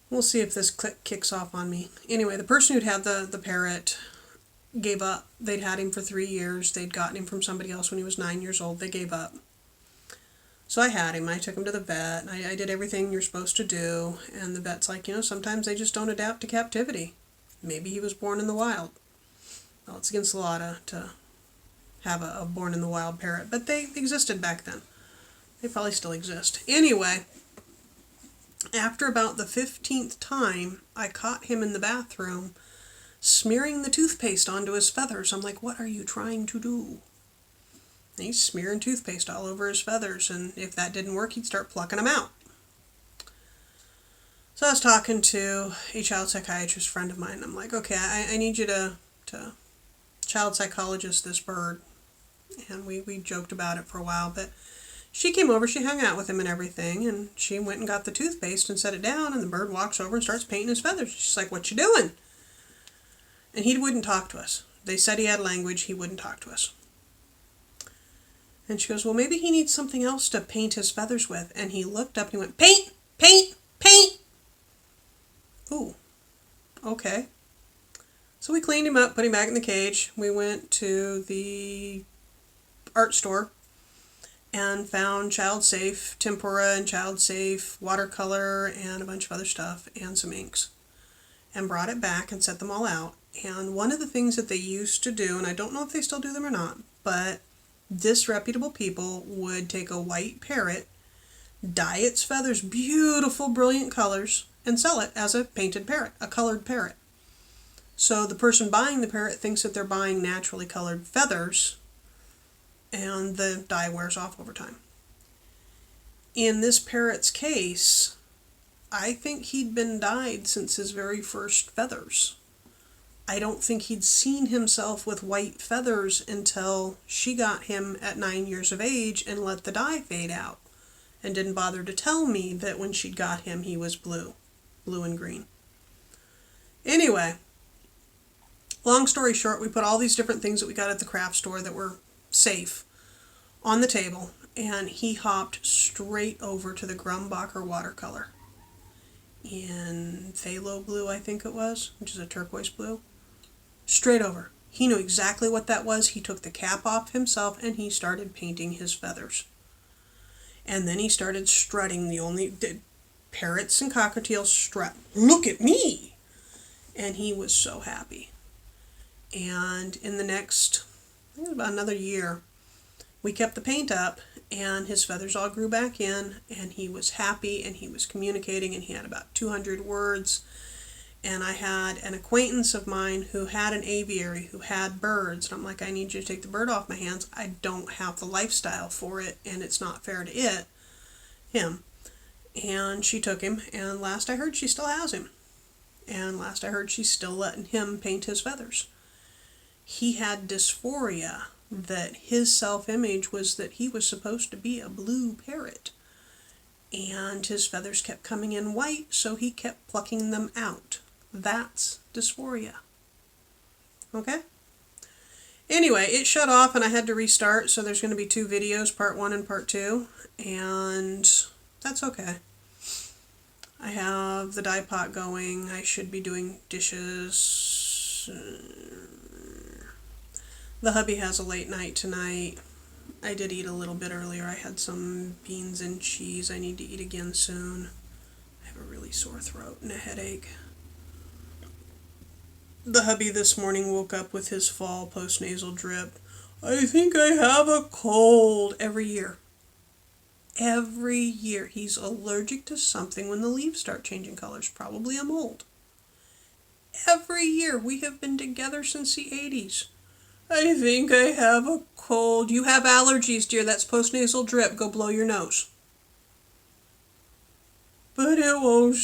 We'll see if this kicks off on me. Anyway, the person who'd had the parrot gave up. They'd had him for 3 years. They'd gotten him from somebody else when he was 9 years old. They gave up. So I had him. I took him to the vet. I did everything you're supposed to do. And the vet's like, sometimes they just don't adapt to captivity. Maybe he was born in the wild. Well, it's against the law to have a born in the wild parrot. But they existed back then. They probably still exist. Anyway, after about the 15th time, I caught him in the bathroom smearing the toothpaste onto his feathers. I'm like, what are you trying to do? And he's smearing toothpaste all over his feathers, and if that didn't work, he'd start plucking them out. So I was talking to a child psychiatrist friend of mine. I'm like, okay, I need you to child psychologist this bird. And we joked about it for a while, but she came over, she hung out with him and everything, and she went and got the toothpaste and set it down, and the bird walks over and starts painting his feathers. She's like, what you doing? And he wouldn't talk to us. They said he had language, he wouldn't talk to us. And she goes, well, maybe he needs something else to paint his feathers with. And he looked up and he went, paint, paint, paint. Ooh, okay. So we cleaned him up, put him back in the cage. We went to the art store and found child-safe tempera and child-safe watercolor and a bunch of other stuff and some inks. And brought it back and set them all out. And one of the things that they used to do, and I don't know if they still do them or not, but disreputable people would take a white parrot, dye its feathers beautiful, brilliant colors, and sell it as a painted parrot, a colored parrot. So the person buying the parrot thinks that they're buying naturally colored feathers, and the dye wears off over time. In this parrot's case, I think he'd been dyed since his very first feathers. I don't think he'd seen himself with white feathers until she got him at 9 years of age and let the dye fade out, and didn't bother to tell me that when she'd got him he was blue and green. Anyway, long story short, we put all these different things that we got at the craft store that were safe on the table, and he hopped straight over to the Grumbacher watercolor in phthalo blue, I think it was, which is a turquoise blue. Straight over. He knew exactly what that was. He took the cap off himself and he started painting his feathers. And then he started strutting. Parrots and cockatiels strut. Look at me! And he was so happy. And in the next, I think it was about another year, we kept the paint up and his feathers all grew back in and he was happy and he was communicating and he had about 200 words. And I had an acquaintance of mine who had an aviary, who had birds. And I'm like, I need you to take the bird off my hands. I don't have the lifestyle for it, and it's not fair to him. And she took him, and last I heard, she still has him. And last I heard, she's still letting him paint his feathers. He had dysphoria, that his self-image was that he was supposed to be a blue parrot. And his feathers kept coming in white, so he kept plucking them out. That's dysphoria. Okay? Anyway, it shut off and I had to restart, so there's going to be 2 videos, part 1 and part 2, and that's okay. I have the dye pot going. I should be doing dishes. The hubby has a late night tonight. I did eat a little bit earlier. I had some beans and cheese I need to eat again soon. I have a really sore throat and a headache. The hubby this morning woke up with his fall postnasal drip. I think I have a cold. Every year. Every year. He's allergic to something when the leaves start changing colors. Probably a mold. Every year. We have been together since the 80s. I think I have a cold. You have allergies, dear. That's postnasal drip. Go blow your nose. But it won't